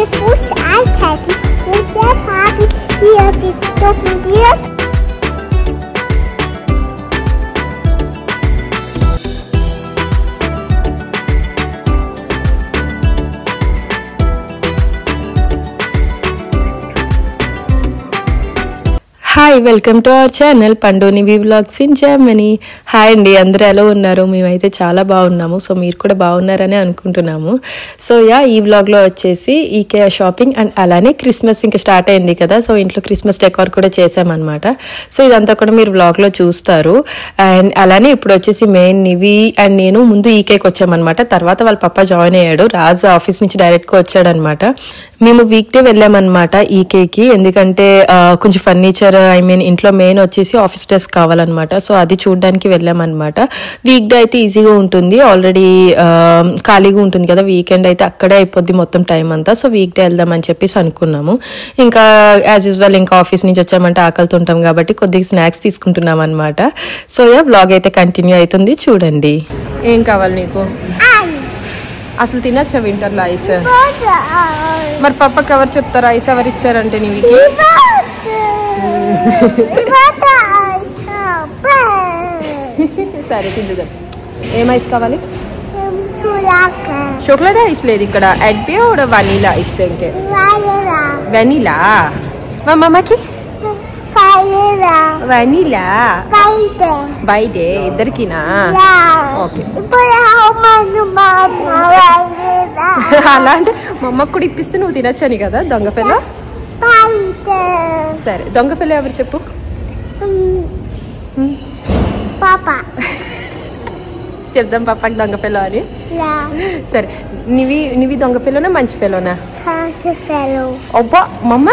Eine Fuß einhalten und der haben hier die Knochen hier. Hi welcome to our channel పండునివి vlogs in Germany. Hi అండి, అందరూ ఎలా ఉన్నారు? మేమైతే చాలా బాగున్నాము. సో మీరు కూడా బాగున్నారని అనుకుంటున్నాము. సో ఈ వ్లాగ్లో వచ్చేసి ఈకే షాపింగ్ అండ్ అలానే క్రిస్మస్ ఇంకా స్టార్ట్ అయింది కదా, సో ఇంట్లో క్రిస్మస్ డెకార్ కూడా చేసామన్నమాట. సో ఇదంతా కూడా మీరు వ్లాగ్లో చూస్తారు. అండ్ అలానే ఇప్పుడు వచ్చేసి మెయిన్ నివి అండ్ నేను ముందు ఈకేకి వచ్చామన్నమాట. తర్వాత వాళ్ళ పప్ప జాయిన్ అయ్యాడు. రాజు ఆఫీస్ నుంచి డైరెక్ట్గా వచ్చాడనమాట. మేము వీక్ డే వెళ్ళామన్నమాట ఈకేకి, ఎందుకంటే కొంచెం ఫర్నిచర్ ఇంట్లో మెయిన్ వచ్చేసి ఆఫీస్ డెస్క్ కావాలన్నమాట. సో అది చూడడానికి వెళ్ళామన్నమాట. వీక్ డే అయితే ఈజీగా ఉంటుంది, ఆల్రెడీ ఖాళీగా ఉంటుంది కదా. వీకెండ్ అయితే అక్కడే అయిపోద్ది మొత్తం టైం అంతా. సో వీక్ డే వెళ్దామని చెప్పేసి అనుకున్నాము. ఇంకా యాజ్ యూజువల్ ఇంకా ఆఫీస్ నుంచి వచ్చామంటే ఆకలితో ఉంటాం కాబట్టి కొద్దిగా స్నాక్స్ తీసుకుంటున్నాం అనమాట. సో వ్లాగ్ అయితే కంటిన్యూ అవుతుంది, చూడండి. ఏం కావాలి నీకు? అసలు తినచ్చా వింటర్లో ఐస్? మరి పప్పకి ఎవరు చెప్తారు ఐస్ ఎవరు ఇచ్చారంటే నీకు? సరే తిందుగా. ఏం ఐస్ కావాలి? చాక్లెట్ ఐస్ లేదు ఇక్కడ. ఎడ్బి और वनीला ఐస్ देंगे. वनीला మా మమ్మకి వనీలా బైడే ఇద్దరికినా? ఓకే. అలా అంటే మా అమ్మకు కూడా ఇప్పిస్తే నువ్వు తినచ్చని కదా దొంగ పిల్ల. సరే దొంగ పిల్ల ఎవరు చెప్పు? చెప్దాం పాపకి దొంగ పిల్ల అని. సరే నివి దొంగ పిల్లనా మంచి పిల్లనా? అబ్బా మమ్మ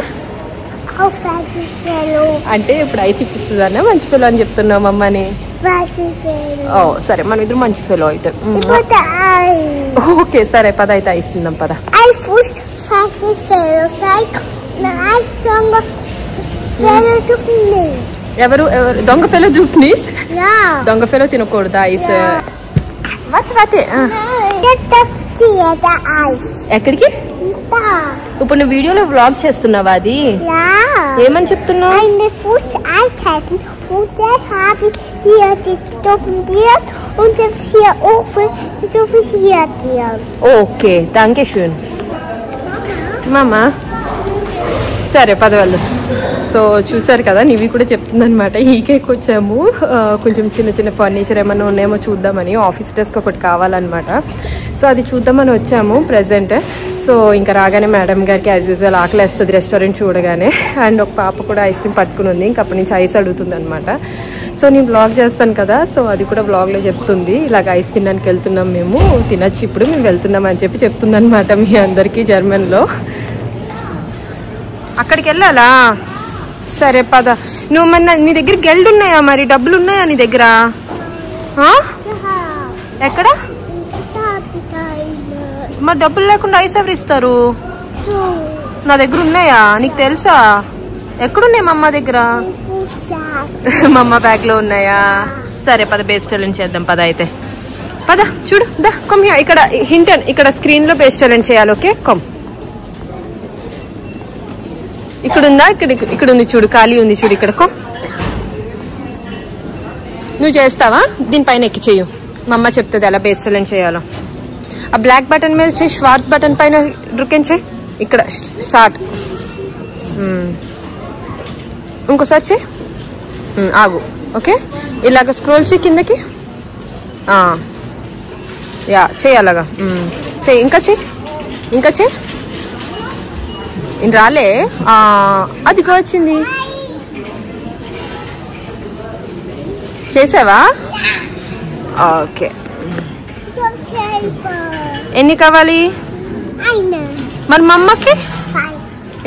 అంటే ఇప్పుడు ఐస్ ఇప్పిస్తుందన్నా మంచి పిల్ల అని చెప్తున్నావు మమ్మని? ఓ సరే మన ఇద్దరు మంచి పిల్ల అయితే. ఓకే సరే పద అయితే ఐస్ తిందాం పద. ఎవరు ఎవరు దొంగ పిల్ల జూఫ్నీస్? దొంగ పిల్ల తినకూడదు ఐస్. ఎక్కడికి? ఇప్పుడు నువ్వు వీడియోలో వ్లాగ్ చేస్తున్నావా? అది ఏమని చెప్తున్నావు? ఓకే థ్యాంక్ యూ షూన్ మామా. సరే పద వెళ్దాం. సో చూసారు కదా, నివి కూడా చెప్తుంది అనమాట. ఈకేకి వచ్చాము, కొంచెం చిన్న చిన్న ఫర్నిచర్ ఏమన్నా ఉన్నాయేమో చూద్దామని. ఆఫీస్ డెస్క్ ఒకటి కావాలన్నమాట. సో అది చూద్దామని వచ్చాము ప్రెజెంట్. సో ఇంకా రాగానే మేడం గారికి యాజ్ యూజువల్ ఆకలి వేస్తుంది రెస్టారెంట్ చూడగానే. అండ్ ఒక పాప కూడా ఐస్ క్రీమ్ పట్టుకుని ఉంది, ఇంక అప్పటి నుంచి ఐస్ అడుగుతుంది అనమాట. సో నేను బ్లాగ్ చేస్తాను కదా, సో అది కూడా బ్లాగ్లో చెప్తుంది. ఇలాగ ఐస్ తినడానికి వెళ్తున్నాం మేము, తినచ్చు ఇప్పుడు మేము వెళ్తున్నాం అని చెప్పి చెప్తుంది అనమాట మీ అందరికీ జర్మన్లో. అక్కడికి వెళ్ళాలా? సరే పద. నువ్వు మన నీ దగ్గర గెల్డ్ ఉన్నాయా? మరి డబ్బులు ఉన్నాయా నీ దగ్గర? ఎక్కడ? మరి డబ్బులు లేకుండా ఐస్ ఎవరు ఇస్తారు? నా దగ్గర ఉన్నాయా నీకు తెలుసా? ఎక్కడున్నాయి మా అమ్మ దగ్గర? మా అమ్మ బ్యాగ్ లో ఉన్నాయా? సరే పద బేస్ టాలెంట్ చేద్దాం పద అయితే. పద చూడు దా కొమ్. ఇక్కడ హింటన్ ఇక్కడ స్క్రీన్ లో బేస్ టాలెంట్ చేయాలి. Okay comb. ఇక్కడ ఉందా? ఇక్కడ ఉంది చూడు, ఖాళీ ఉంది చూడు ఇక్కడ. కొమ్ నువ్వు చేస్తావా? దీనిపైన ఎక్కి చెయ్యు, మా అమ్మ చెప్తుంది ఎలా బేస్ టాలెంట్ చేయాలో. ఆ బ్లాక్ బటన్ మీద చేయి, షార్ట్స్ బటన్ పైన రుకెన్ చేయి. ఇక్కడ స్టార్ట్. ఇంకోసారి చేయి, ఆగు. ఓకే ఇలాగ స్క్రోల్ చేయి కిందకి. యా చేయి అలాగా చెయ్యి. ఇంకా చెయ్యి, ఇంకా చెయ్యి. రాలే అదిగో వచ్చింది. చేసావా? ఓకే. ఎన్ని కావాలి మరి మా అమ్మకి?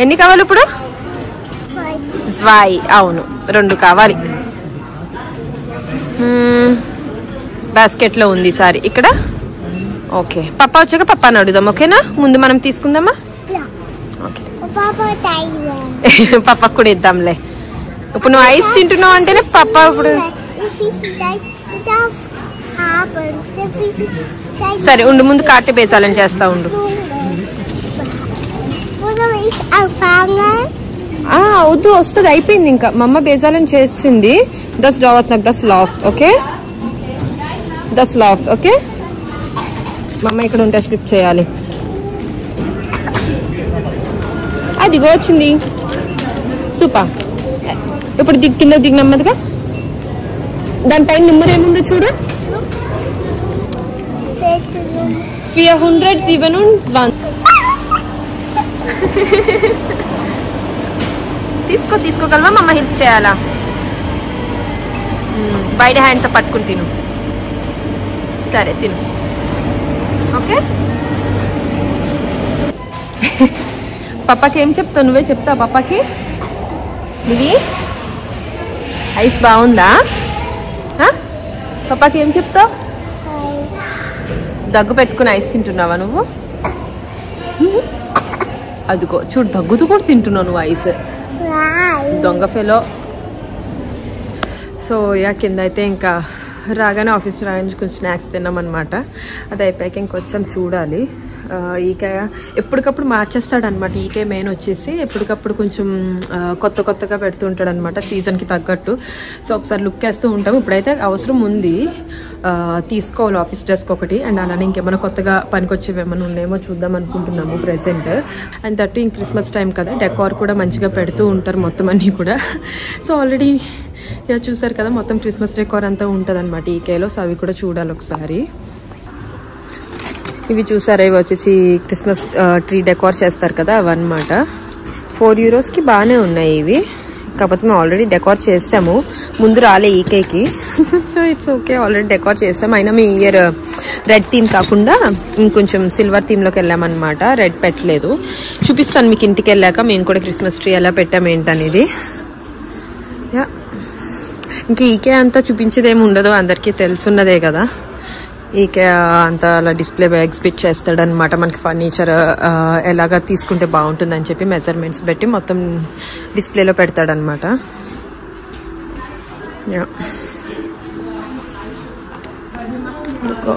ఎన్ని కావాలి ఇప్పుడు? స్వాయి అవును 2 కావాలి. బాస్కెట్ లో ఉంది సారీ ఇక్కడ. ఓకే పప్పా వచ్చాక పప్పాని అడుగుదాం. ఓకేనా? ముందు మనం తీసుకుందామా? ఓకే పప్పకు కూడా ఇద్దాంలే. ఇప్పుడు నువ్వు ఐస్ తింటున్నావు అంటేనే పప్ప ఇప్పుడు. సరే ఉండు, ముందు కాటి బేసాలని చేస్తా ఉండు. వద్దు, వస్తుంది, అయిపోయింది ఇంకా. మా అమ్మ బేజాలని చేసింది. 10 రావత్ నాకు 10 లాఫ్ట్. Okay 10 laughed. ఓకే మా అమ్మ ఇక్కడ ఉంటే స్లిప్ చేయాలి. అదిగో వచ్చింది. సూపర్. ఇప్పుడు కింద దిగి నెమ్మదిగా. దానిపైన నెంబర్ ఏముందో చూడు. 427. తీసుకోగలవా? మా అమ్మ హెల్ప్ చేయాలా? బయట హ్యాండ్తో పట్టుకుని తిను. సరే తిను. ఓకే పప్పాకి ఏం చెప్తావు? నువ్వే చెప్తావు పప్పాకి. ఇది ఐస్ బాగుందా? పప్పాకి ఏం చెప్తావు? దగ్గు పెట్టుకుని ఐస్ తింటున్నావా నువ్వు? అదిగో చూడు, దగ్గుతూ కూడా తింటున్నావు నువ్వు ఐస్. దొంగ ఫెలో. సో కింద అయితే ఇంకా రాగానే ఆఫీస్ రాగానే కొంచెం స్నాక్స్ తిన్నామన్నమాట. అది అయిపోయాక ఇంకొంచెం చూడాలి. ఈకాయ ఎప్పటికప్పుడు మార్చేస్తాడనమాట. ఈకాయ మెయిన్ వచ్చేసి ఎప్పటికప్పుడు కొంచెం కొత్తగా పెడుతుంటాడు అనమాట సీజన్కి తగ్గట్టు. సో ఒకసారి లుక్ వేస్తూ ఉంటాము. ఇప్పుడైతే అవసరం ఉంది, తీసుకోవాలి ఆఫీస్ డ్రెస్కి ఒకటి. అండ్ అలానే ఇంకేమైనా కొత్తగా పనికొచ్చేవి ఏమైనా ఉన్నాయేమో చూద్దాం అనుకుంటున్నాము ప్రెసెంట్. అండ్ దట్టు ఇంక క్రిస్మస్ టైం కదా, డెకార్ కూడా మంచిగా పెడుతూ ఉంటారు మొత్తం అన్నీ కూడా. సో ఆల్రెడీ చూసారు కదా, మొత్తం క్రిస్మస్ డెకార్ అంతా ఉంటుంది అనమాట ఈకేలో. సో అవి కూడా చూడాలి ఒకసారి. ఇవి చూసారా, ఇవి వచ్చేసి క్రిస్మస్ ట్రీ డెకార్ చేస్తారు కదా అవన్నమాట. 4 యూరోస్కి బాగానే ఉన్నాయి ఇవి. కాకపోతే మేము ఆల్రెడీ డెకార్ చేసాము, ముందు రాలే ఈకేకి. So it's okay, already decor చేసాము. అయినా మీ ఇయర్ రెడ్ థీమ్ కాకుండా ఇంకొంచెం సిల్వర్ థీమ్లోకి వెళ్ళామన్నమాట. రెడ్ పెట్టలేదు, చూపిస్తాను మీకు ఇంటికి వెళ్ళాక మేము కూడా క్రిస్మస్ ట్రీ ఎలా పెట్టాము ఏంటనేది. ఇంక ఈకే అంతా చూపించేదేమి ఉండదు, అందరికీ తెలుసున్నదే కదా. ఈకే అంతా అలా డిస్ప్లే ఎగ్జిబిట్ చేస్తాడనమాట. మనకి ఫర్నిచర్ ఎలాగా తీసుకుంటే బాగుంటుందని చెప్పి మెజర్మెంట్స్ పెట్టి మొత్తం డిస్ప్లేలో పెడతాడనమాట.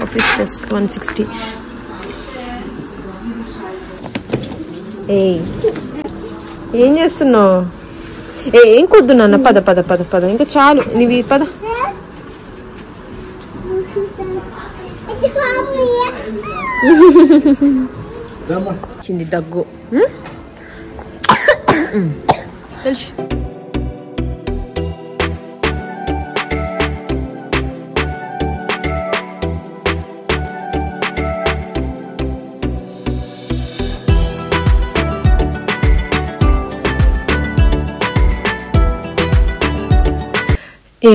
Office desk 160. ఏం చేస్తున్నావు? ఏం కొద్దు నాన్న, పద పద పద పద, ఇంకా చాలు నీవి, పద. వచ్చింది దగ్గు తెలుసు.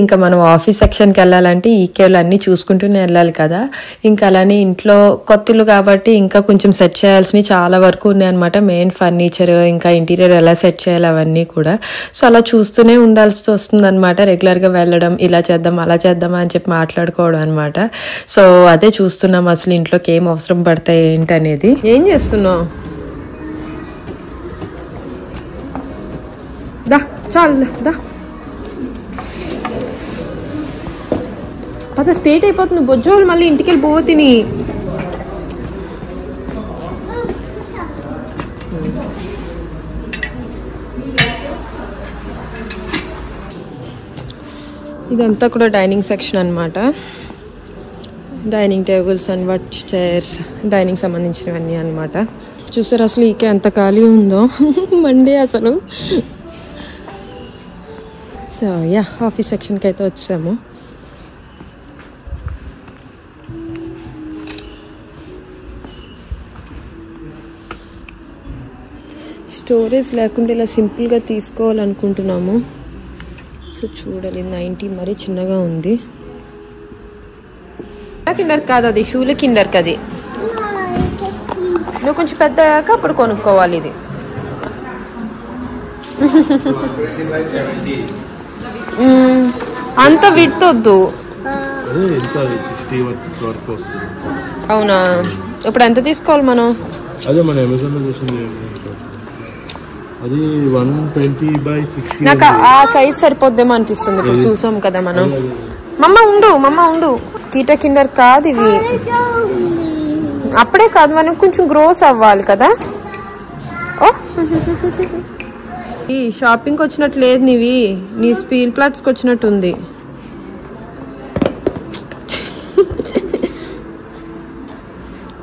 ఇంకా మనం ఆఫీస్ సెక్షన్కి వెళ్ళాలంటే ఈకేలు అన్నీ చూసుకుంటూనే వెళ్ళాలి కదా. ఇంకా అలానే ఇంట్లో కొత్తలు కాబట్టి ఇంకా కొంచెం సెట్ చేయాల్సినవి చాలా వరకు ఉన్నాయన్నమాట. మెయిన్ ఫర్నిచర్, ఇంకా ఇంటీరియర్ ఎలా సెట్ చేయాలి అవన్నీ కూడా. సో అలా చూస్తూనే ఉండాల్సి వస్తుంది అనమాట. రెగ్యులర్గా వెళ్ళడం, ఇలా చేద్దాం అలా చేద్దామా అని చెప్పి మాట్లాడుకోవడం అనమాట. సో అదే చూస్తున్నాం అసలు ఇంట్లోకి ఏం అవసరం పడతాయి ఏంటి అనేది. ఏం చేస్తున్నావు? దా చాలు దా పద, స్పేట్ అయిపోతుంది బొజ్జోళ్ళు, మళ్ళీ ఇంటికి వెళ్ళి పోవ తిని. ఇదంతా కూడా డైనింగ్ సెక్షన్ అనమాట. Dining tables and what chairs, dining సంబంధించినవన్నీ అనమాట. చూసారు అసలు ఈకే ఎంత ఖాళీ ఉందో మండే అసలు. సో ఆఫీస్ సెక్షన్కి అయితే వచ్చాము. స్టోరేజ్ లేకుండా ఇలా సింపుల్గా తీసుకోవాలనుకుంటున్నాము. సో చూడాలి, 90 మరీ చిన్నగా ఉంది. కిండర్ కాదు అది, షూల కిండర్ కది. నువ్వు కొంచెం పెద్ద అయ్యాక అప్పుడు కొనుక్కోవాలి ఇది. అంత విడతొద్దు. అవునా, ఇప్పుడు ఎంత తీసుకోవాలి మనం? అదే మన అమెజాన్ లో చూసింది, అది 120/60. నాకు ఆ సైజ్ సరిపోద్దేమో అనిపిస్తుంది. ఇప్పుడు చూసాం కదా మనం. మమ్మ ఉండు కీట కిండర్ కాదు ఇవి. అప్పుడే కాదు, మనం కొంచెం గ్రోస్ అవ్వాలి కదా. ఈ షాపింగ్కి వచ్చినట్టు లేదు నీవి, నీ స్పీల్ ప్లాట్స్కి వచ్చినట్టుంది.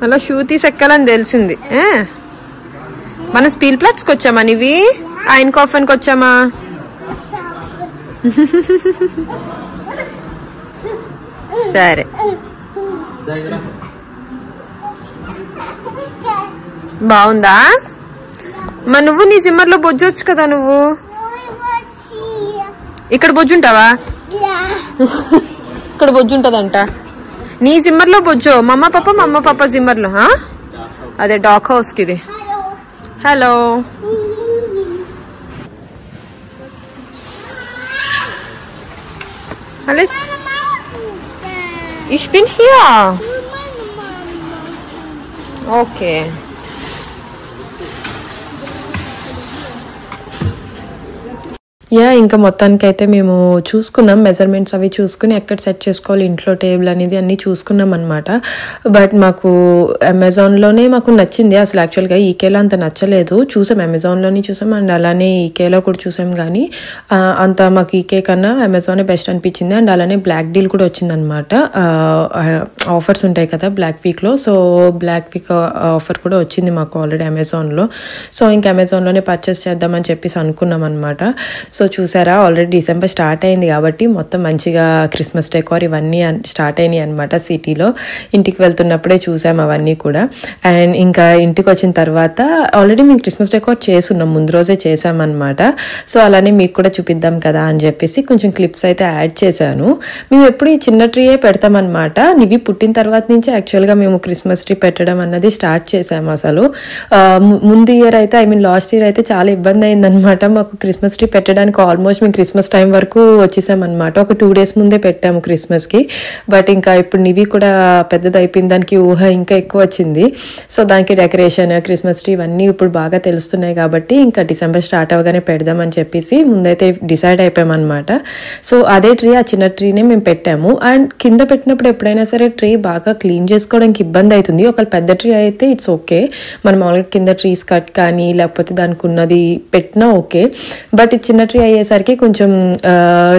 అలా షూ తీసెక్కాలని తెలిసింది. మనం స్పీల్ ప్లాట్స్కి వచ్చామా నీవి, ఆయన కాఫన్కి వచ్చామా? సరే బాగుందా? మరి నువ్వు నీ జిమ్మర్లో బొజ్జొచ్చు కదా, నువ్వు ఇక్కడ బొజ్జుంటావా? ఇక్కడ బొజ్జుంటదంట. నీ జిమ్మర్లో బొజ్జో, మమ్మ పాప జిమ్మర్లో. అదే డాక్ హౌస్ కి ఇది. Hello Alles? Ich bin hier. Okay. Yeah ఇంకా మొత్తానికైతే మేము చూసుకున్నాం, మెజర్మెంట్స్ అవి చూసుకుని ఎక్కడ సెట్ చేసుకోవాలి ఇంట్లో టేబుల్ అనేది అన్నీ చూసుకున్నాం అనమాట. బట్ మాకు అమెజాన్లోనే మాకు నచ్చింది. అసలు యాక్చువల్గా ఈకేలో అంత నచ్చలేదు. చూసాం, అమెజాన్లోనే చూసాం అండ్ అలానే ఈకేలో కూడా చూసాం, కానీ అంత మాకు ఈకే కన్నా అమెజానే బెస్ట్ అనిపించింది. అండ్ అలానే బ్లాక్ డీల్ కూడా వచ్చిందనమాట. ఆఫర్స్ ఉంటాయి కదా బ్లాక్ వీక్లో, సో బ్లాక్ వీక్ ఆఫర్ కూడా వచ్చింది మాకు ఆల్రెడీ అమెజాన్లో. సో ఇంకా అమెజాన్లోనే పర్చేస్ చేద్దామని చెప్పేసి అనుకున్నాం అనమాట. సో చూసారా, ఆల్రెడీ డిసెంబర్ స్టార్ట్ అయింది కాబట్టి మొత్తం మంచిగా క్రిస్మస్ డెకార్ ఇవన్నీ స్టార్ట్ అయినాయి అనమాట సిటీలో. ఇంటికి వెళ్తున్నప్పుడే చూసాం అవన్నీ కూడా. అండ్ ఇంకా ఇంటికి వచ్చిన తర్వాత ఆల్రెడీ మేము క్రిస్మస్ డెకార్ చేసున్నాం, ముందు రోజే చేసామన్నమాట. సో అలానే మీకు కూడా చూపిద్దాం కదా అని చెప్పేసి కొంచెం క్లిప్స్ అయితే యాడ్ చేశాను. మేము ఎప్పుడు ఈ చిన్న ట్రీయే పెడతామన్నమాట. నివి పుట్టిన తర్వాత నుంచి యాక్చువల్గా మేము క్రిస్మస్ ట్రీ పెట్టడం అన్నది స్టార్ట్ చేసాము. అసలు ముందు ఇయర్ అయితే లాస్ట్ ఇయర్ అయితే చాలా ఇబ్బంది అయిందనమాట మాకు క్రిస్మస్ ట్రీ పెట్టడానికి. ఆల్మోస్ట్ మేము క్రిస్మస్ టైం వరకు వచ్చేసామన్నమాట. ఒక 2 days ముందే పెట్టాము క్రిస్మస్కి. బట్ ఇంకా ఇప్పుడు నివి కూడా పెద్దది అయిపోయింది, దానికి ఊహ ఇంకా ఎక్కువ వచ్చింది. సో దానికి డెకరేషన్, క్రిస్మస్ ట్రీ ఇవన్నీ ఇప్పుడు బాగా తెలుస్తున్నాయి కాబట్టి ఇంకా డిసెంబర్ స్టార్ట్ అవగానే పెడదామని చెప్పేసి ముందైతే డిసైడ్ అయిపోయామన్నమాట. సో అదే ట్రీ, ఆ చిన్న ట్రీనే మేము పెట్టాము. అండ్ కింద పెట్టినప్పుడు ఎప్పుడైనా సరే ట్రీ బాగా క్లీన్ చేసుకోవడానికి ఇబ్బంది అవుతుంది. ఒకవేళ పెద్ద ట్రీ అయితే ఇట్స్ ఓకే, మనం మామూలుగా కింద ట్రీస్ కట్ కానీ లేకపోతే దానికి ఉన్నది పెట్టినా ఓకే. బట్ ఈ చిన్న ట్రీ అయ్యేసరికి కొంచెం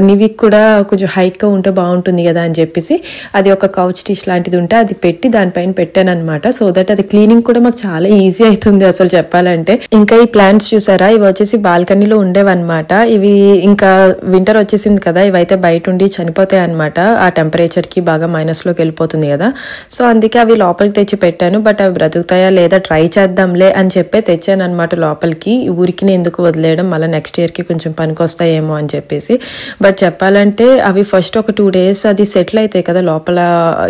నివికి కూడా కొంచెం హైట్గా ఉంటే బాగుంటుంది కదా అని చెప్పేసి అది ఒక కౌచ్ డిష్ లాంటిది ఉంటే అది పెట్టి దానిపైన పెట్టాను అనమాట. సో దట్ అది క్లీనింగ్ కూడా మాకు చాలా ఈజీ అవుతుంది అసలు చెప్పాలంటే. ఇంకా ఈ ప్లాంట్స్ చూసారా, ఇవి వచ్చేసి బాల్కనీలో ఉండేవన్నమాట. ఇవి ఇంకా వింటర్ వచ్చేసింది కదా, ఇవైతే బయట ఉండి చనిపోతాయి అనమాట. ఆ టెంపరేచర్కి బాగా మైనస్లోకి వెళ్ళిపోతుంది కదా. సో అందుకే అవి లోపలికి తెచ్చి పెట్టాను. బట్ అవి బ్రతుకుతాయా లేదా ట్రై చేద్దాంలే అని చెప్పి తెచ్చాను అనమాట లోపలికి. ఊరికి ఎందుకు వదిలేయడం, మళ్ళీ నెక్స్ట్ ఇయర్కి కొంచెం పనికి వస్తాయేమో అని చెప్పేసి. బట్ చెప్పాలంటే అవి ఫస్ట్ ఒక 2 days అది సెటిల్ అవుతాయి కదా లోపల,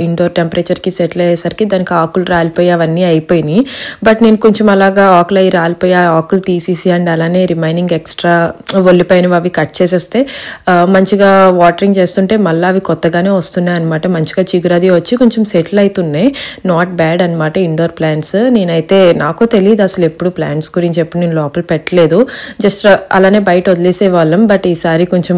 ఇండోర్ టెంపరేచర్కి సెటిల్ అయ్యేసరికి దానికి ఆకులు రాలిపోయి అవన్నీ అయిపోయినాయి. బట్ నేను కొంచెం అలాగా ఆకులు అవి రాలిపోయి ఆ ఆకులు తీసేసి అండ్ అలానే రిమైనింగ్ ఎక్స్ట్రా ఒల్లిపోయినవి అవి కట్ చేసేస్తే మంచిగా వాటరింగ్ చేస్తుంటే మళ్ళీ అవి కొత్తగానే వస్తున్నాయి అనమాట. మంచిగా చిగురది వచ్చి కొంచెం సెటిల్ అవుతున్నాయి. నాట్ బ్యాడ్ అనమాట ఇండోర్ ప్లాంట్స్. నేనైతే నాకు తెలియదు అసలు ఎప్పుడు ప్లాంట్స్ గురించి, ఎప్పుడు నేను లోపల పెట్టలేదు, జస్ట్ అలానే బయట వదిలేసేవాళ్ళం. బట్ ఈసారి కొంచెం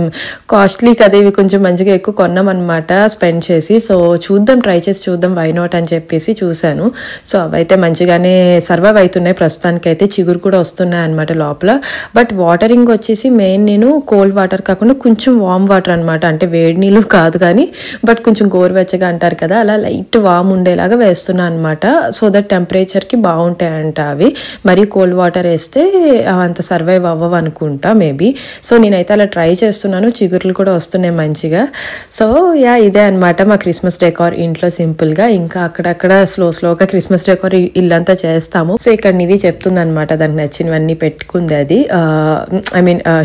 కాస్ట్లీ కదా ఇవి, కొంచెం మంచిగా ఎక్కువ కొన్నాం అనమాట స్పెండ్ చేసి. సో చూద్దాం, ట్రై చేసి చూద్దాం, వై నాట్ అని చెప్పేసి చూశాను. సో అవైతే మంచిగానే సర్వైవ్ అవుతున్నాయి ప్రస్తుతానికైతే. చిగురు కూడా వస్తున్నాయి అనమాట లోపల. బట్ వాటరింగ్ వచ్చేసి మెయిన్ నేను కోల్డ్ వాటర్ కాకుండా కొంచెం వామ్ వాటర్ అనమాట, అంటే వేడి నీళ్ళు కాదు కానీ బట్ కొంచెం గోరువెచ్చగా అంటారు కదా, అలా లైట్ వామ్ ఉండేలాగా వేస్తున్నా అనమాట. సో దట్ టెంపరేచర్కి బాగుంటాయంట అవి. మరీ కోల్డ్ వాటర్ వేస్తే అంత సర్వైవ్ అవ్వవు అనుకుంటా మేబీ. సో నేనైతే అలా ట్రై చేస్తున్నాను, చిగుర్లు కూడా వస్తున్నాయి మంచిగా. సో యా ఇదే అనమాట మా క్రిస్మస్ డెకార్ ఇంట్లో సింపుల్గా. ఇంకా అక్కడక్కడ స్లోగా క్రిస్మస్ డెకార్ ఇల్లంతా చేస్తాము. సో ఇక్కడ నివి చెప్తుంది అనమాట, దానికి నచ్చినవన్నీ పెట్టుకుంది అది,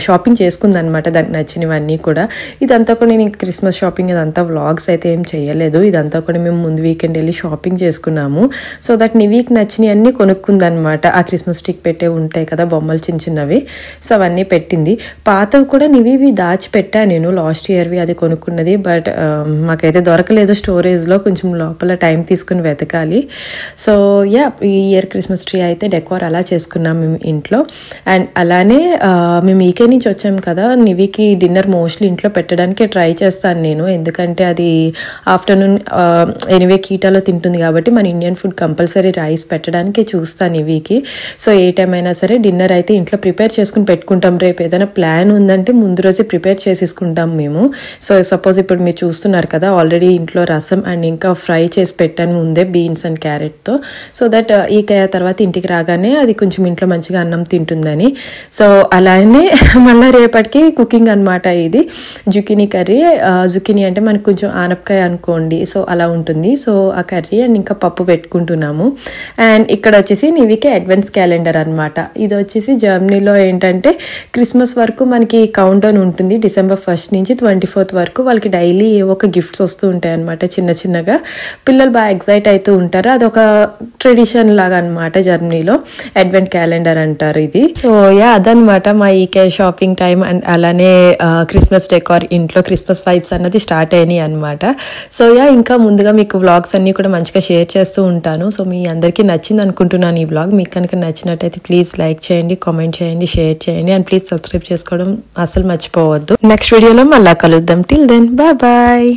షాపింగ్ చేసుకుంది అనమాట దానికి నచ్చినవన్నీ కూడా. ఇదంతా కూడా నేను క్రిస్మస్ షాపింగ్ ఇదంతా వ్లాగ్స్ అయితే ఏం చేయలేదు, ఇదంతా కూడా మేము ముందు వీకెండ్ వెళ్ళి షాపింగ్ చేసుకున్నాము. సో దట్ నివికి నచ్చినవి అన్నీ కొనుక్కుందనమాట. ఆ క్రిస్మస్ ట్రీకి పెట్టే ఉంటాయి కదా బొమ్మలు చిన్నవి, సో అవన్నీ పెట్టింది. పాతవి కూడా ఇవి దాచిపెట్టాను నేను లాస్ట్ ఇయర్వి అది కొనుక్కున్నది. బట్ మాకైతే దొరకలేదు స్టోరేజ్లో, కొంచెం లోపల టైం తీసుకుని వెతకాలి. సో యా, ఈ ఇయర్ క్రిస్మస్ ట్రీ అయితే డెకోర్ అలా చేసుకున్నాం మేము ఇంట్లో. అండ్ అలానే మేము ఈకే నుంచి వచ్చాం కదా, నివికి డిన్నర్ మోస్ట్లీ ఇంట్లో పెట్టడానికి ట్రై చేస్తాను నేను, ఎందుకంటే అది ఆఫ్టర్నూన్ ఎనివే కీటాలో తింటుంది కాబట్టి మన ఇండియన్ ఫుడ్ కంపల్సరీ రైస్ పెట్టడానికి చూస్తాను నివికి. సో ఏ టైం అయినా సరే డిన్నర్ అయితే ఇంట్లో ప్రిపేర్ చేసుకుని పెట్టుకుంటాం. రేపు ఏదైనా ప్లాన్ ఉందంటే ముందు రోజే ప్రిపేర్ చేసేసుకుంటాం మేము. సో సపోజ్ ఇప్పుడు మీరు చూస్తున్నారు కదా, ఆల్రెడీ ఇంట్లో రసం అండ్ ఇంకా ఫ్రై చేసి పెట్టాను ముందే బీన్స్ అండ్ క్యారెట్తో, సో దట్ ఈ తర్వాత ఇంటికి రాగానే అది కొంచెం ఇంట్లో మంచిగా అన్నం తింటుందని. సో అలానే మళ్ళీ రేపటికి కుకింగ్ అనమాట. ఇది జుకినీ కర్రీ. జుకినీ అంటే మనకు కొంచెం ఆనపకాయ అనుకోండి, సో అలా ఉంటుంది. సో ఆ కర్రీ అండ్ ఇంకా పప్పు పెట్టుకుంటున్నాము. అండ్ ఇక్కడ వచ్చేసి నివికి అడ్వాన్స్ క్యాలెండర్ అనమాట. ఇది వచ్చేసి జర్మనీలో ఏంటంటే క్రిస్మస్ వరకు మనకి కౌంట్ డౌన్ ఉంటుంది. December 1st నుంచి 24th వరకు వాళ్ళకి డైలీ ఒక గిఫ్ట్స్ వస్తూ ఉంటాయి అనమాట, చిన్న చిన్నగా. పిల్లలు బాగా ఎక్సైట్ అవుతూ ఉంటారు. అదొక ట్రెడిషన్ లాగా అనమాట జర్మనీలో. అడ్వెంట్ క్యాలెండర్ అంటారు ఇది. సో యా, అదనమాట మా ఈకే షాపింగ్ టైం. అండ్ అలానే క్రిస్మస్ డెకార్, ఇంట్లో క్రిస్మస్ వైబ్స్ అన్నది స్టార్ట్ అయినాయి అనమాట. సో యా, ఇంకా ముందుగా మీకు వ్లాగ్స్ అన్నీ కూడా మంచిగా షేర్ చేస్తూ ఉంటాను. సో మీ అందరికీ నచ్చింది అనుకుంటున్నాను ఈ వ్లాగ్. మీకు కనుక నచ్చినట్టయితే ప్లీజ్ లైక్ చేయండి, కామెంట్ చేయండి, షేర్ చేయండి అండ్ ప్లీజ్ సబ్స్క్రైబ్ చేసుకోవడం అసలు మర్చిపోవద్దు. నెక్స్ట్ వీడియోలో మళ్ళీ కలుద్దాం. Till then bye bye.